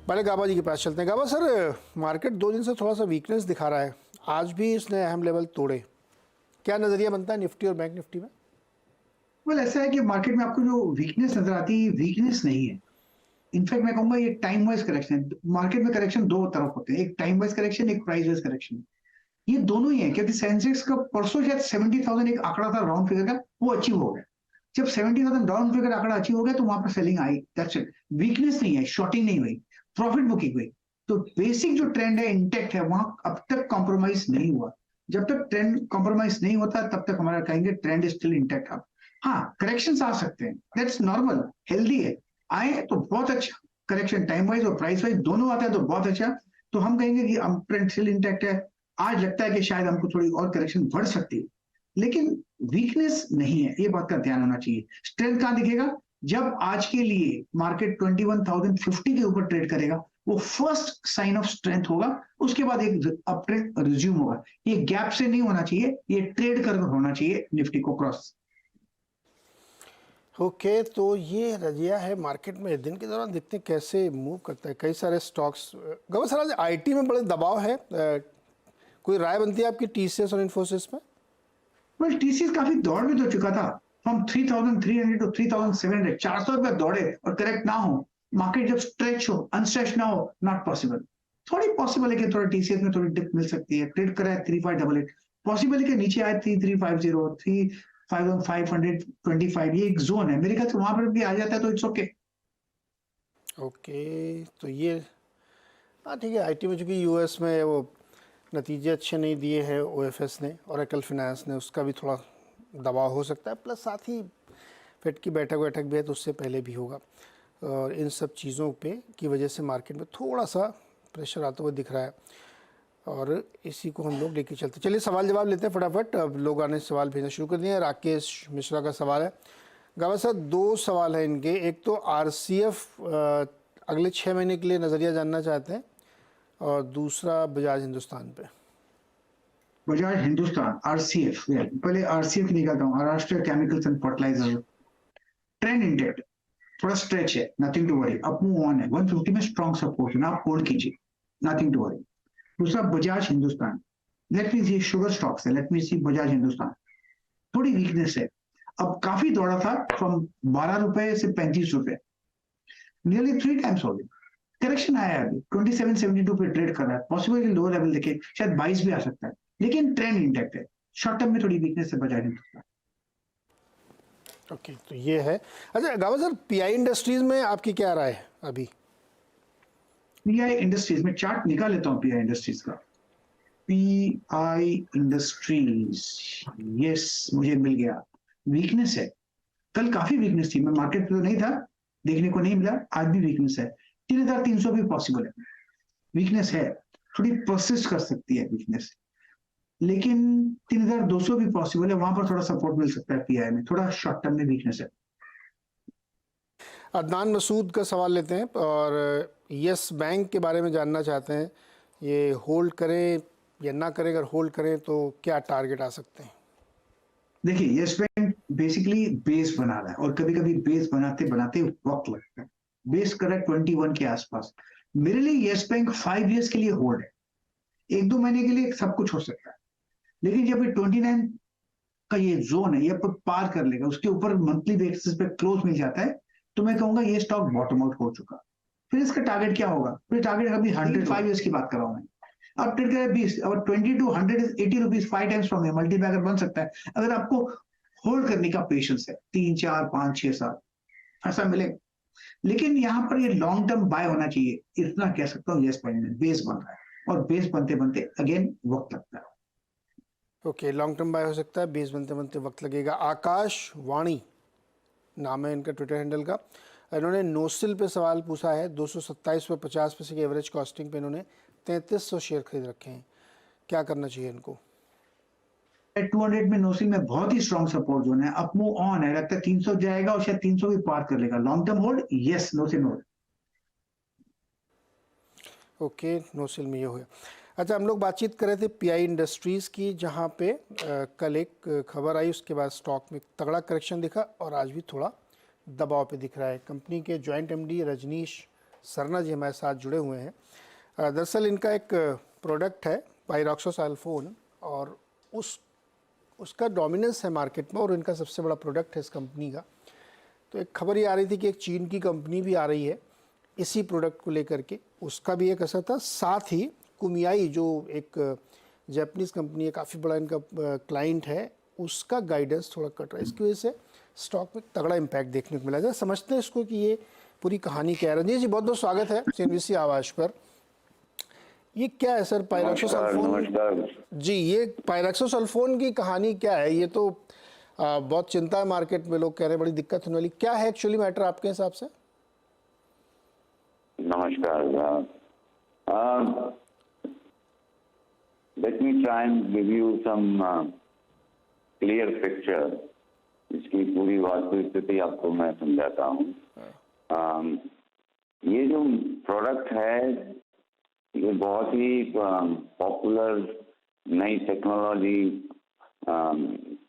पहले गाबा जी के पास चलते हैं। गाबा सर, मार्केट 2 दिन से थोड़ा सा वीकनेस दिखा रहा है, आज भी इसने अहम लेवल तोड़े, क्या नज़रिया बनता है निफ्टी और बैंक निफ्टी में? वेल ऐसा है कि मार्केट में आपको जो वीकनेस नजर आती है वीकनेस नहीं है। इनफैक्ट मैं कहूंगा ये टाइम वाइज करेक्शन है। मार्केट में करेक्शन दो तरफ होते हैं, एक टाइम वाइज करेक्शन, एक प्राइस वाइज करेक्शन। ये दोनों ही है क्योंकि सेंसेक्स का परसों शायद 70,000 एक आंकड़ा था राउंड फिगर का, वो अचीव हो गया। जब 70,000 राउंड फिगर आंकड़ा अचीव हो गया तो वहां पर selling I, that's it. Weakness नहीं है, शॉर्टिंग नहीं हुई, प्रॉफिट बुकिंग हुई। तो बेसिक जो ट्रेंड है इंटेक्ट है, वहां अब तक कॉम्प्रोमाइज नहीं हुआ। जब तक ट्रेंड कॉम्प्रोमाइज नहीं होता तब तक हमारा कहेंगे ट्रेंड इज स्टिल इंटेक्ट। अब हाँ, करेक्शन आ सकते हैं, दैट्स नॉर्मल, हेल्दी है। आए तो बहुत अच्छा करेक्शन, टाइम वाइज और प्राइस वाइज दोनों आता है तो बहुत अच्छा। तो हम कहेंगे कि अब ट्रेंड स्टिल इंटेक्ट है। आज लगता है कि शायद हमको थोड़ी और करेक्शन बढ़ सकती है, लेकिन वीकनेस नहीं है, ये बात का ध्यान होना चाहिए। स्ट्रेंथ कहां दिखेगा? जब आज के लिए मार्केट 21,050 के ऊपर ट्रेड करेगा, वो फर्स्ट साइन ऑफ स्ट्रेंथ होगा। उसके बाद एक अप ट्रेंड रिज्यूम होगा। ये गैप से नहीं होना चाहिए, ये ट्रेड कर होना चाहिए निफ्टी को क्रॉस। ओके, तो ये रजिया है मार्केट में। दिन के दौरान देखते हैं कैसे मूव करता है कई सारे स्टॉक्स। गाबा सर, आज आईटी में बड़े दबाव है, कोई राय बनती है आपकी टीसीएस और इन्फोसिस में? वेल टीसीएस काफी दौड़ भी तो चुका था, फ्रॉम 3,300 टू 3,700, 400 रुपए दौड़े और करेक्ट ना हो। मार्केट जब स्ट्रेच हो, अनस्ट्रेच ना हो, नॉट पॉसिबल। थोड़ी पॉसिबल है कि थोड़ा टीसीएस में थोड़ी डिप मिल सकती है। ट्रेड करा है 3588, पॉसिबल है कि नीचे आए 3350, 3525, ये एक जोन है। मेरे ख्याल से वहां पर भी आ जाता है तो इट्स ओके। ओके, तो ये हाँ ठीक है। आईटी में चूँकि यूएस में वो नतीजे अच्छे नहीं दिए हैं ओएफएस ने, ओरेकल फाइनेंस ने, उसका भी थोड़ा दबाव हो सकता है। प्लस साथ ही फेड की बैठक भी है तो उससे पहले भी होगा, और इन सब चीज़ों पे की वजह से मार्केट में थोड़ा सा प्रेशर आता हुआ दिख रहा है, और इसी को हम लोग लेके चलते। चलिए सवाल जवाब लेते हैं फटाफट। अब लोग आने सवाल भेजना शुरू कर दिए हैं। राकेश मिश्रा का सवाल है। गावा साहब, 2 सवाल हैं इनके। एक तो आरसीएफ अगले 6 महीने के लिए नज़रिया जानना चाहते हैं, और दूसरा बजाज हिंदुस्तान पे। बजाज हिंदुस्तान आरसीएफ, पहले आरसीएफ निकालता हूँ, Maharashtra chemicals and fertilizer. Trend index थोड़ा स्ट्रेच है, nothing to worry, up move on है। 150 में स्ट्रॉन्ग सपोर्ट है, आप होल्ड कीजिए, नथिंग टू वरी। दूसरा Bajaj Hindustan, let me see, sugar stocks है, let me see Bajaj Hindustan. थोड़ी वीकनेस है, अब काफी दौड़ा था फ्रॉम 12 रुपए से 35 रुपए, नियरली 3 टाइम्स हो गई। करेक्शन आया है अभी 2772 पे ट्रेड कर रहा है, पॉसिबल कि लोअर लेवल देखे शायद 22 भी आ सकता है, लेकिन ट्रेंड इंटेक्ट है। शॉर्ट टर्म में थोड़ी वीकनेस है बजाज हिंदुस्तान। ओके, तो ये है। अच्छा गावा सर, पीआई इंडस्ट्रीज में आपकी क्या राय है अभी? पीआई इंडस्ट्रीज में चार्ट निकाल लेता हूँ, पीआई इंडस्ट्रीज का। पीआई इंडस्ट्रीज, यस, मुझे मिल गया। वीकनेस है, कल काफी वीकनेस थी, मैं मार्केट पे तो नहीं था, देखने को नहीं मिला। आज भी वीकनेस है, 3,300 भी पॉसिबल है। वीकनेस है, थोड़ी प्रोसेस कर सकती है वीकनेस, लेकिन 3,200 भी पॉसिबल है। वहां पर थोड़ा सपोर्ट मिल सकता है पीआई में, थोड़ा शॉर्ट टर्म में वीकनेस है। अदनान मसूद का सवाल लेते हैं, और यस बैंक के बारे में जानना चाहते हैं। ये होल्ड करें या ना करें? अगर होल्ड करें तो क्या टारगेट आ सकते हैं? देखिए यस बैंक बेसिकली बेस बना रहा है, और कभी कभी बेस बनाते बनाते वक्त लगता है। बेस कर रहा है 21 के आसपास। मेरे लिए यस बैंक 5 ईयर्स के लिए होल्ड है। 1-2 महीने के लिए सब कुछ हो सकता है, लेकिन जब ये 29 का ये जोन है, ये पार कर लेगा, उसके ऊपर मंथली बेसिस पे क्लोज मिल जाता है, तो मैं कहूंगा ये स्टॉक बॉटम आउट हो चुका। फिर इसका टारगेट क्या होगा? फिर टारगेट अभी 105 ईयर्स की बात कर रहा हूं मैं। अब ट्रेड करें 20 और 20 to 180 rupees, 5 times from multibagger बन सकता है, अगर आपको होल्ड करने का पेशेंस है, 3 4 5 6 7 ऐसा मिलेगा। लेकिन यहाँ पर ये लॉन्ग टर्म बाय होना चाहिए, इतना कह सकता हूँ। यस बैंक में बेस बन रहा है, और बेस बनते बनते अगेन वक्त लगता है। ओके, लॉन्ग टर्म बाय हो सकता है, बेस बनते बनते वक्त लगेगा। आकाश वाणी नाम है इनका ट्विटर हैंडल का। इन्होंने नोसिल पे सवाल पूछा है। 227 पैसे की एवरेज कॉस्टिंग पे इन्होंने 3300 शेयर खरीद रखे हैं, क्या करना चाहिए इनको? 200 में नोसिल में बहुत ही स्ट्रॉन्ग सपोर्ट जोन है, अप मूव ऑन है, लगता है 300 जाएगा और शायद 300 भी पार कर लेगा। Long term hold, yes, NOCIL hold. Okay, NOCIL में ये हो गया। अच्छा, हम लोग बातचीत कर रहे थे पीआई इंडस्ट्रीज़ की, जहाँ पे कल एक खबर आई, उसके बाद स्टॉक में तगड़ा करेक्शन दिखा, और आज भी थोड़ा दबाव पे दिख रहा है। कंपनी के जॉइंट एमडी रजनीश सरना जी हमारे साथ जुड़े हुए हैं। दरअसल इनका एक प्रोडक्ट है पाइरोक्सोसल्फोन, और उसका डोमिनेंस है मार्केट में, और इनका सबसे बड़ा प्रोडक्ट है इस कंपनी का। तो एक खबर ये आ रही थी कि एक चीन की कंपनी भी आ रही है इसी प्रोडक्ट को लेकर के, उसका भी एक असर था। साथ ही कुमियाई जो एक जापानीज़ कंपनी है, काफ़ी बड़ा इनका क्लाइंट है, उसका गाइडेंस थोड़ा कट रहा है। इसकी वजह से स्टॉक में तगड़ा इम्पैक्ट देखने को मिला। जरा समझते हैं इसको कि ये पूरी कहानी क्या है। रंजीत जी बहुत बहुत स्वागत है सीएनबीसी आवाज़ पर। ये क्या है सर पाइरोक्सोसल्फोन? नमस्कार। जी, ये पाइरोक्सोसल्फोन की कहानी क्या है? ये तो बहुत चिंता है मार्केट में, लोग कह रहे हैं बड़ी दिक्कत होने वाली। क्या है एक्चुअली मैटर आपके हिसाब से? नमस्कार। Let me try and give you some clear picture. इसकी पूरी वास्तविक स्थिति आपको मैं समझाता हूँ। ये जो प्रोडक्ट है ये बहुत ही पॉपुलर नई technology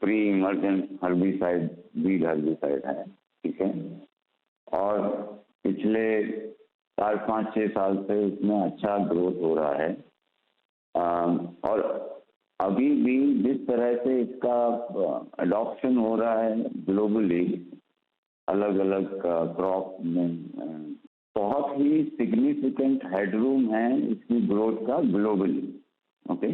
pre emergent herbicide, weed herbicide है, ठीक है। और पिछले 4-5-6 साल से इसमें अच्छा ग्रोथ हो रहा है। और अभी भी जिस तरह से इसका अडॉप्शन हो रहा है ग्लोबली, अलग अलग क्रॉप में बहुत ही सिग्निफिकेंट हेडरूम है इसकी ग्रोथ का ग्लोबली, ओके।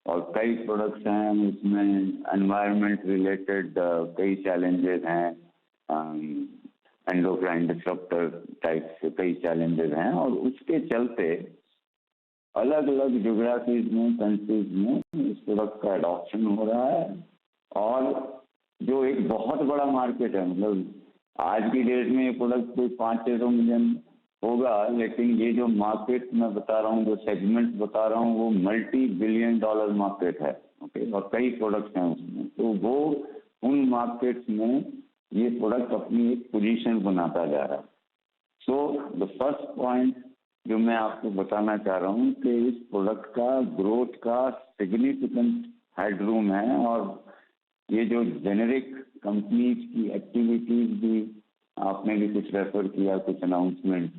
और कई प्रोडक्ट्स हैं उसमें, एनवायरनमेंट रिलेटेड कई चैलेंजेस हैं, एंडोक्राइन डिसरप्टर टाइप से कई चैलेंजेस हैं, और उसके चलते अलग अलग ज्योग्राफीज में, कंट्रीज में इस प्रोडक्ट का एडॉप्शन हो रहा है। और जो एक बहुत बड़ा मार्केट है, मतलब आज की डेट में ये प्रोडक्ट कोई 500-600 मिलियन होगा, लेकिन ये जो मार्केट मैं बता रहा हूँ, जो सेगमेंट बता रहा हूँ, वो $multi-billion मार्केट है, ओके। और कई प्रोडक्ट्स हैं उसमें, तो वो उन मार्केट्स में ये प्रोडक्ट अपनी एक पोजीशन बनाता जा रहा है। सो द फर्स्ट पॉइंट जो मैं आपको बताना चाह रहा हूँ कि इस प्रोडक्ट का ग्रोथ का सिग्निफिकेंट हेडरूम है। और ये जो जेनेरिक कंपनीज की एक्टिविटीज भी आपने भी कुछ रेफर किया, कुछ अनाउंसमेंट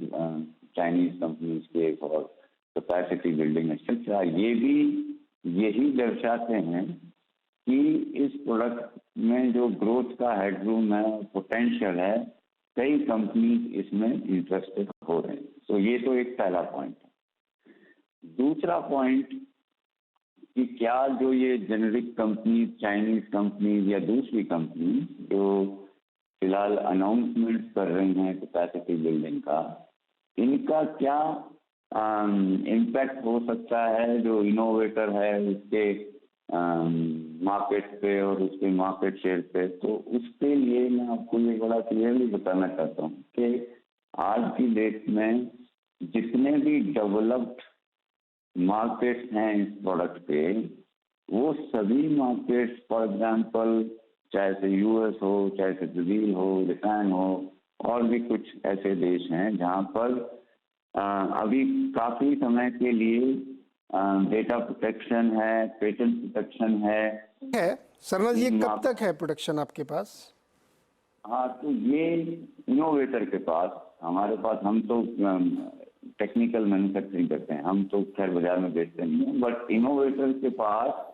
चाइनीज कंपनीज के और कैपेसिटी बिल्डिंग एक्सेट्रा, ये भी यही दर्शाते हैं कि इस प्रोडक्ट में जो ग्रोथ का हेडरूम है, पोटेंशियल है, कई कंपनीज इसमें इंटरेस्टेड हो रहे हैं। तो ये तो एक पहला पॉइंट है। दूसरा पॉइंट कि क्या जो ये जेनेरिक कंपनीज, चाइनीज कंपनीज या दूसरी कंपनी जो फिलहाल अनाउंसमेंट कर रही हैं कैपेसिटी बिल्डिंग का, इनका क्या इम्पैक्ट हो सकता है जो इनोवेटर है उसके मार्केट पे और उसके मार्केट शेयर पे। तो उसके लिए मैं आपको ये बड़ा क्लियरली बताना चाहता हूँ कि आज की डेट में जितने भी डेवलप्ड मार्केट्स हैं इस प्रोडक्ट पे, वो सभी मार्केट्स, फॉर एग्जांपल चाहे से यूएस हो, चाहे से ब्राजील हो, जापान हो, और भी कुछ ऐसे देश हैं जहाँ पर अभी काफी समय के लिए डेटा प्रोटेक्शन है, पेटेंट प्रोटेक्शन है। सरना जी, ये कब तक है प्रोटेक्शन आपके पास? हाँ, तो ये इनोवेटर के पास, हमारे पास, हम तो टेक्निकल मैन्युफैक्चरिंग करते हैं, हम तो खैर बाजार में बेचते नहीं हैं, बट इनोवेटर के पास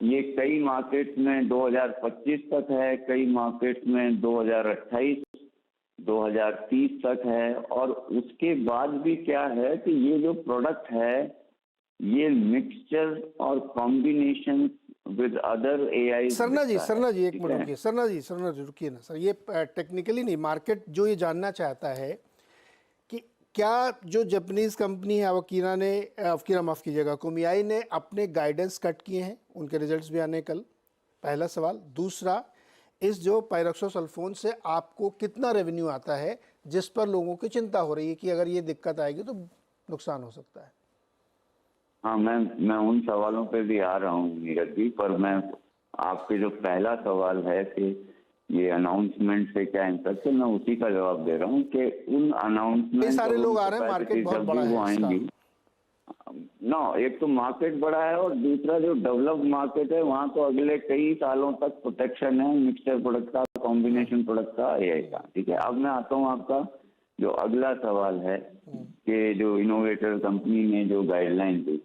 ये कई मार्केट में 2025 तक है, कई मार्केट में 2028, 2030 तक है। और उसके बाद भी क्या है कि ये जो प्रोडक्ट है ये मिक्सचर और combination with other AI. Sarna ji एक मिनट रुकिए। सरना जी रुकिए ना सर। ये टेक्निकली नहीं, मार्केट जो ये जानना चाहता है कि क्या जो जापानीज़ कंपनी है अवकीरा माफ़ कीजिएगा, कुमियाई ने अपने गाइडेंस कट किए हैं, उनके रिजल्ट्स भी आने कल, पहला सवाल। दूसरा, इस जो पाइरोक्सोसल्फोन से आपको कितना रेवेन्यू आता है, जिस पर लोगों की चिंता हो रही है कि अगर ये दिक्कत आएगी तो नुकसान हो सकता है। हाँ, मैं उन सवालों पे भी आ रहा हूँ नीरज जी, पर मैं आपके जो पहला सवाल है कि ये अनाउंसमेंट से क्या इम्पैक्ट है, मैं उसी का जवाब दे रहा हूँ कि उन अनाउंसमेंट सारे लोग आ रहे हैं, मार्केट बहुत बड़ा है, वो आएंगी ना। एक तो मार्केट बड़ा है, और दूसरा जो डेवलप्ड मार्केट है वहाँ तो अगले कई सालों तक प्रोटेक्शन है मिक्सचर प्रोडक्ट का, कॉम्बिनेशन प्रोडक्ट का, एआई का, ठीक है। अब मैं आता हूँ आपका जो अगला सवाल है कि जो इनोवेटर कंपनी ने जो गाइडलाइन दी,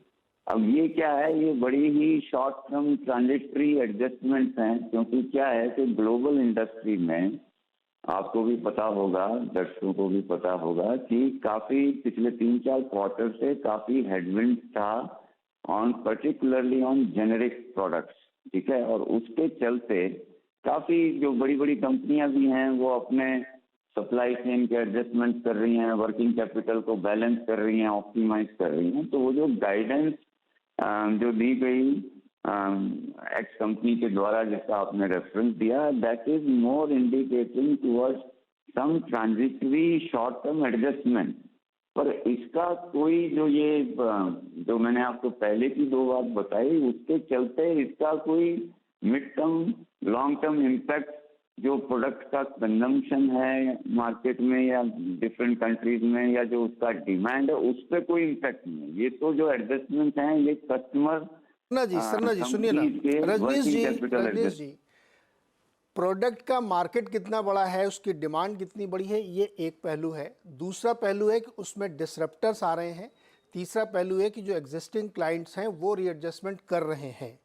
अब ये क्या है, ये बड़ी ही शॉर्ट टर्म ट्रांजिटरी एडजस्टमेंट्स हैं। क्योंकि क्या है कि ग्लोबल इंडस्ट्री में आपको भी पता होगा, दर्शकों को भी पता होगा कि काफी पिछले 3-4 क्वार्टर से काफी हेडविंड था on particularly on generic products, ठीक है। और उसके चलते काफी जो बड़ी बड़ी कंपनियां भी हैं वो अपने सप्लाई चेन के एडजस्टमेंट कर रही हैं, वर्किंग कैपिटल को बैलेंस कर रही हैं, ऑप्टिमाइज कर रही हैं। तो वो जो गाइडेंस जो दी गई एक्स कंपनी के द्वारा, जिसका आपने रेफरेंस दिया, that is more indicating towards some transitory short term adjustment. पर इसका कोई जो ये जो मैंने आपको पहले की 2 बात बताई, उसके चलते इसका कोई mid term long term impact जो प्रोडक्ट का कंजम्पशन है मार्केट में या डिफरेंट कंट्रीज में, या जो उसका डिमांड है, उस पर कोई इम्पैक्ट नहीं है। ये तो जो एडजस्टमेंट हैं ये कस्टमर सरना जी सुनिए ना, रजनीश जी, प्रोडक्ट का मार्केट कितना बड़ा है, उसकी डिमांड कितनी बड़ी है, ये एक पहलू है। दूसरा पहलू है कि उसमें डिसरप्टर्स आ रहे हैं। तीसरा पहलू है कि जो एग्जिस्टिंग क्लाइंट्स हैं वो रीएडजस्टमेंट कर रहे हैं।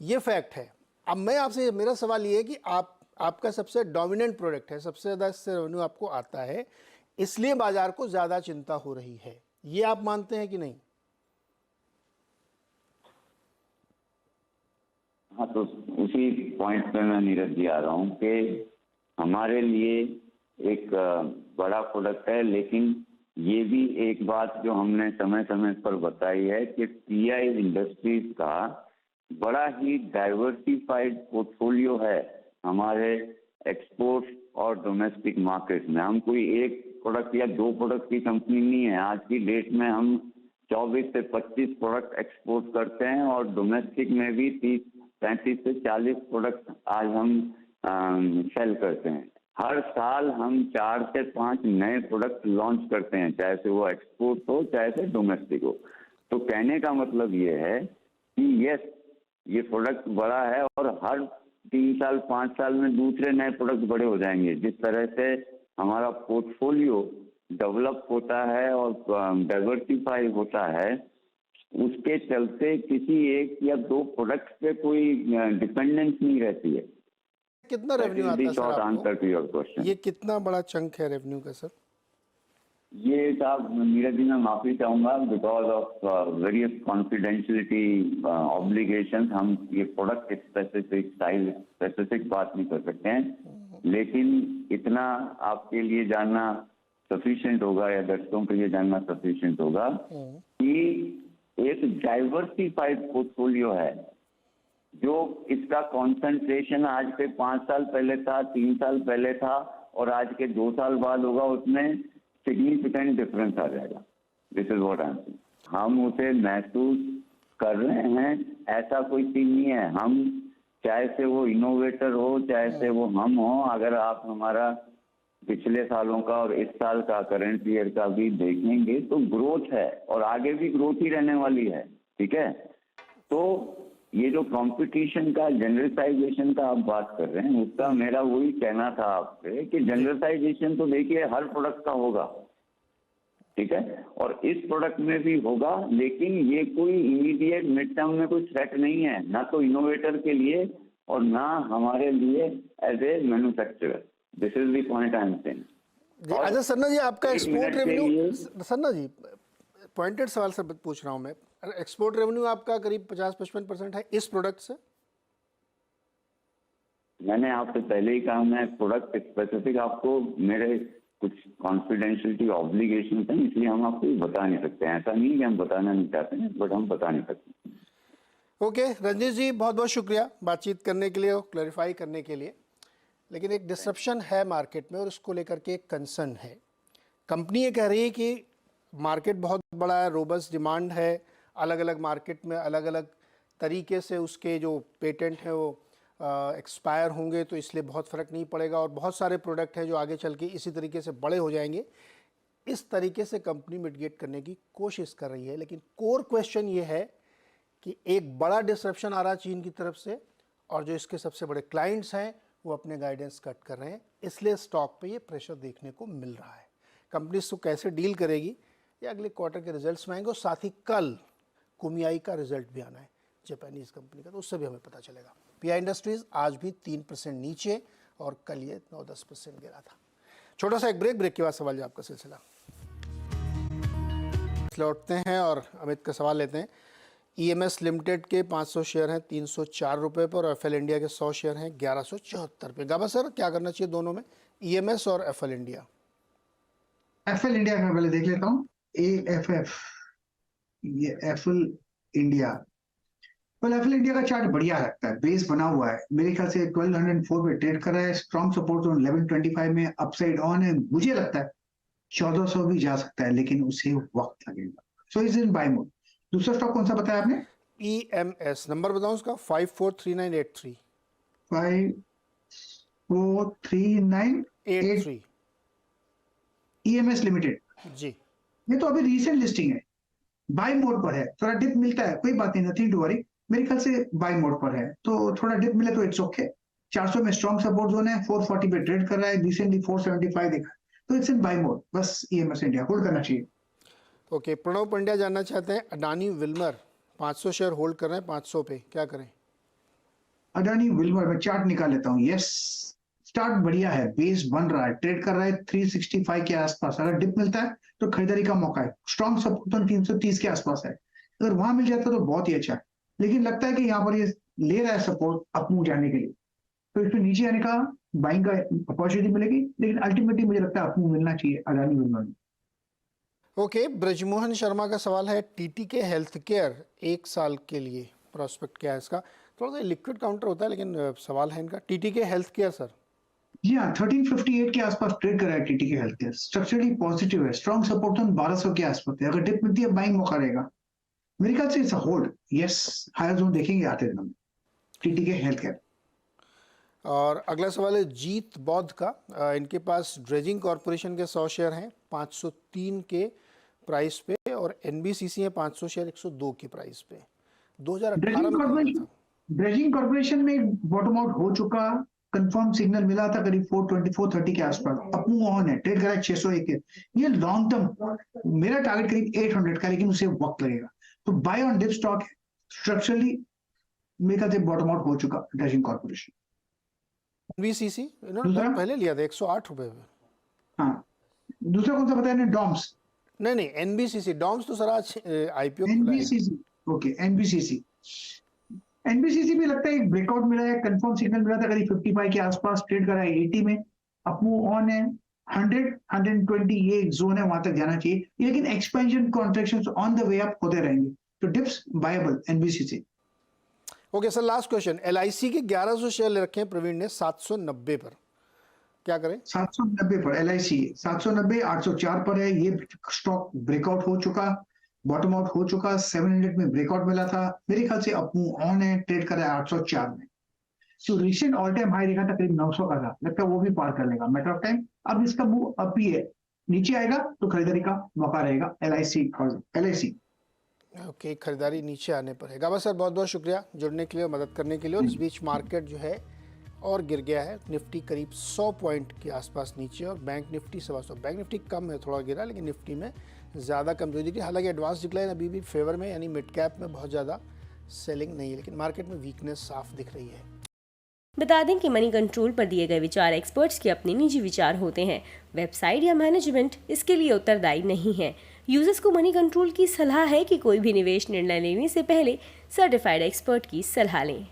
ये फैक्ट है। अब मैं आपसे, मेरा सवाल ये है कि आपका सबसे डोमिनेंट प्रोडक्ट है, सबसे ज़्यादा इससे रेवेन्यू आपको आता है, इसलिए बाजार को ज़्यादा चिंता हो रही है, ये आप मानते हैं कि नहीं? हाँ, तो उसी पॉइंट पे मैं नीरज जी आ रहा हूँ कि हमारे लिए एक बड़ा प्रोडक्ट है, लेकिन ये भी एक बात जो हमने समय समय पर बताई है कि पीआई इंडस्ट्रीज का बड़ा ही डाइवर्सिफाइड पोर्टफोलियो है हमारे एक्सपोर्ट और डोमेस्टिक मार्केट में। हम कोई एक प्रोडक्ट या 2 प्रोडक्ट की कंपनी नहीं है। आज की डेट में हम 24 से 25 प्रोडक्ट एक्सपोर्ट करते हैं और डोमेस्टिक में भी 35 से 40 प्रोडक्ट आज हम सेल करते हैं। हर साल हम 4 से 5 नए प्रोडक्ट लॉन्च करते हैं, चाहे से वो एक्सपोर्ट हो चाहे से डोमेस्टिक हो। तो कहने का मतलब ये है कि यस, ये प्रोडक्ट बड़ा है और हर 3 साल 5 साल में दूसरे नए प्रोडक्ट बड़े हो जाएंगे। जिस तरह से हमारा पोर्टफोलियो डेवलप होता है और डाइवर्सिफाई होता है, उसके चलते किसी एक या 2 प्रोडक्ट पे कोई डिपेंडेंस नहीं रहती है। कितना रेवेन्यू आता है sir answer to your question. ये कितना बड़ा चंक है रेवेन्यू का सर? ये साहब नीरज जी, मैं माफी चाहूंगा, because of various confidentiality obligation हम ये प्रोडक्ट स्पेसिफिक साइज स्पेसिफिक बात नहीं कर सकते हैं। लेकिन इतना आपके लिए जानना सफिशिएंट होगा या दर्शकों के लिए जानना सफिशिएंट होगा कि एक डाइवर्सिफाइड पोर्टफोलियो है। जो इसका कॉन्सेंट्रेशन आज से 5 साल पहले था, 3 साल पहले था और आज के 2 साल बाद होगा, उसमें सिग्निफिकेंट डिफरेंस आ जाएगा। This is what I am saying. हम उसे महसूस कर रहे हैं, ऐसा कोई चीज नहीं है। हम चाहे से वो इनोवेटर हो चाहे से वो हम हो, अगर आप हमारा पिछले सालों का और इस साल का करंट ईयर का भी देखेंगे तो ग्रोथ है और आगे भी ग्रोथ ही रहने वाली है, ठीक है। तो ये जो कंपटीशन का जनरलाइजेशन का आप बात कर रहे हैं, उसका मेरा वही कहना था आपसे कि जनरलाइजेशन तो देखिए हर प्रोडक्ट का होगा, ठीक है, और इस प्रोडक्ट में भी होगा। लेकिन ये कोई इमीडिएट मिड टर्म में कोई थ्रेट नहीं है, ना तो इनोवेटर के लिए और ना हमारे लिए as a manufacturer. This is the point I am saying. अच्छा सरना जी, आपका export revenue, Sarna ji pointed सवाल सर पूछ रहा हूँ मैं, एक्सपोर्ट रेवेन्यू आपका करीब 50-55% है इस प्रोडक्ट से? मैंने आपसे पहले ही कहा, मैं प्रोडक्ट स्पेसिफिक आपको मेरे कुछ कॉन्फिडेंशियलिटी ऑब्लिगेशन है, इसलिए हम आपको बता नहीं सकते हैं। ऐसा नहीं कि हम बताना नहीं चाहते हैं, बट हम बता नहीं सकते। ओके रजनीश जी, बहुत बहुत शुक्रिया बातचीत करने के लिए और क्लैरिफाई करने के लिए। लेकिन एक डिसरप्शन है मार्केट में और उसको लेकर के एक कंसर्न है। कंपनी ये कह रही है कि मार्केट बहुत बड़ा है, रोबस्ट डिमांड है, अलग अलग मार्केट में अलग अलग तरीके से उसके जो पेटेंट हैं वो एक्सपायर होंगे, तो इसलिए बहुत फ़र्क नहीं पड़ेगा और बहुत सारे प्रोडक्ट हैं जो आगे चल के इसी तरीके से बड़े हो जाएंगे। इस तरीके से कंपनी मिटिगेट करने की कोशिश कर रही है। लेकिन कोर क्वेश्चन ये है कि एक बड़ा डिसरप्शन आ रहा है चीन की तरफ से और जो इसके सबसे बड़े क्लाइंट्स हैं वो अपने गाइडेंस कट कर रहे हैं, इसलिए स्टॉक पे ये प्रेशर देखने को मिल रहा है। कंपनी इसको कैसे डील करेगी, या अगले क्वार्टर के रिजल्ट्स में आएंगे, और साथ ही कल कुमियाई का रिजल्ट भी आना है जापानीज़ कंपनी का, तो उससे भी हमें पता चलेगा। पीआई इंडस्ट्रीज़ आज भी 3% नीचे, और कल ये 9-10% गिरा था। छोटा सा एक ब्रेक के बाद सवाल जवाब का सिलसिला लौटते हैं और अमित का सवाल लेते हैं। ईएमएस लिमिटेड के 500 शेयर हैं 304 रुपये पर, और एफएल इंडिया के 100 शेयर हैं 1174 पे। गाबा सर, क्या करना चाहिए दोनों में, ईएमएस और एफएल इंडिया? एफएल इंडिया का पहले देख लेता हूँ। AFF, ये एफएल इंडिया। एफएल इंडिया का चार्ट बढ़िया लगता है, बेस बना हुआ है, मेरे ख्याल से 1204 पे ट्रेड कर रहा है। स्ट्रॉन्ग सपोर्ट जोन 1125 में अपसाइड ऑन है, मुझे लगता है 1400 भी जा सकता है, लेकिन उसे वक्त लगेगा। So is in by mode. दूसरा स्टॉक कौन सा बताया आपने? EMS, नंबर बताऊं उसका 543983। 543983 EMS लिमिटेड जी। ये तो अभी रीसेंट लिस्टिंग है, बाय मोड पर है। थोड़ा डिप मिलता है, कोई बात नहीं, नथिंग टू वरी। मेरे ख्याल से बाय मोड पर है, तो थोड़ा डिप मिले तो इट्स ओके। 400 में स्ट्रॉन्ग सपोर्ट जोन है, 440 पे ट्रेड कर रहा है, रिसेंटली 475 देखा, तो इट्स इन बाय मोड। बस EMS इंडिया होल्ड करना चाहिए। ओके, प्रणव पंड्या जानना चाहते हैं, अडानी विल्मर 500 शेयर होल्ड कर रहे हैं 500 पे, क्या करें? अडानी विल्मर में चार्ट निकाल लेता हूँ। यस, स्टार्ट बढ़िया है, बेस बन रहा है, ट्रेड कर रहा है 365 के आसपास। अगर डिप मिलता है तो खरीदारी का मौका है। स्ट्रॉन्ग सपोर्ट तो 330 के आसपास है, अगर वहां मिल जाता तो बहुत ही अच्छा है। लेकिन लगता है कि यहाँ पर ये ले रहा है सपोर्ट अप मूव जाने के लिए, तो इसमें नीचे आने का बाइंग का अपॉर्चुनिटी मिलेगी, लेकिन अल्टीमेटली मुझे लगता है अप मूव मिलना चाहिए अडानी विल्मर में। ओके, ब्रजमोहन शर्मा का सवाल है, टीटीके हेल्थ केयर 1 साल के लिए प्रोस्पेक्ट क्या है इसका? थोड़ा सा लिक्विड काउंटर होता है, लेकिन सवाल है इनका। TTK health care sir? जी हाँ, 1358 के आसपास ट्रेड कर रहा है TTK health care. Structurally positive है, स्ट्रॉन्ग सपोर्ट 1200 के आसपास है। अगर डिप मिलती है बाइंग मौका रहेगा, मेरे ख्याल से it's a hold. Yes, higher zone देखेंगे आते दिन टीटीके हेल्थ केयर। और अगला सवाल है जीत बौद्ध का, इनके पास ड्रेजिंग कॉरपोरेशन के 100 शेयर हैं 503 के प्राइस पे, और एनबीसीसी है 500 शेयर 102 के प्राइस पे। 2018 में ड्रेजिंग कॉर्पोरेशन में बॉटम आउट हो चुका, कंफर्म सिग्नल मिला था करीब 424-30 के आसपास। अपू ऑन है, ट्रेड करा है 601 के। ये लॉन्ग टर्म मेरा टारगेट करीब 800 का, लेकिन उसे वक्त लगेगा, तो बाय ऑन डिप स्टॉक है। स्ट्रक्चरली मेरे ख्याल से बॉटम आउट हो चुका ड्रेजिंग कॉर्पोरेशन। एनबीसीसी इन्होंने बहुत पहले लिया था 108 रुपए पे। हाँ, दूसरा कौन सा बताया? डॉम्स? नहीं, एनबीसीसी। डॉम्स तो सर आज आईपीओ एनबीसीसी, ओके, एनबीसीसी भी लगता है एक ब्रेकआउट मिला है, कंफर्म सिग्नल मिला था करीब 55 के आसपास, ट्रेड करा है 80 में, अप मूव ऑन है। 100-120 ये एक जोन है, वहां तक जाना चाहिए, लेकिन expansion contractions on the way up होते रहेंगे, तो dips Bible NBCC. Okay sir, last question. LIC के 1100 शेयर ले रखे हैं प्रवीण ने 790 पर, क्या करें? 790 पर एलआईसी 790, 804 पर है। ये स्टॉक ब्रेकआउट हो चुका, बॉटम आउट हो चुका, 700 में ब्रेकआउट मिला था, मेरे ख्याल से अप मूव ऑन है, ट्रेड कर रहा है 804 में। तो रिसेंट ऑल टाइम हाई देखा था करीब 900 का था, लगता है वो भी पार कर लेगा, मैटर ऑफ टाइम। अब इसका मूव अप ही है, नीचे आएगा तो खरीदारी का मौका रहेगा एलआईसी। ओके, खरीदारी नीचे आने पर है। गाबा सर, बहुत बहुत शुक्रिया जुड़ने के लिए और मदद करने के लिए। और इस बीच मार्केट जो है और गिर गया है, निफ्टी करीब 100 पॉइंट के आसपास नीचे, और बैंक निफ्टी 125। बैंक निफ्टी कम है, थोड़ा गिरा, लेकिन निफ्टी में ज़्यादा कमजोरी दिखी। हालांकि एडवांस डिक्लाइन अभी भी फेवर में, यानी मिड कैप में बहुत ज़्यादा सेलिंग नहीं है, लेकिन मार्केट में वीकनेस साफ दिख रही है। बता दें कि मनी कंट्रोल पर दिए गए विचार एक्सपर्ट्स के अपने निजी विचार होते हैं। वेबसाइट या मैनेजमेंट इसके लिए उत्तरदायी नहीं है। यूजर्स को मनी कंट्रोल की सलाह है कि कोई भी निवेश निर्णय लेने से पहले सर्टिफाइड एक्सपर्ट की सलाह लें।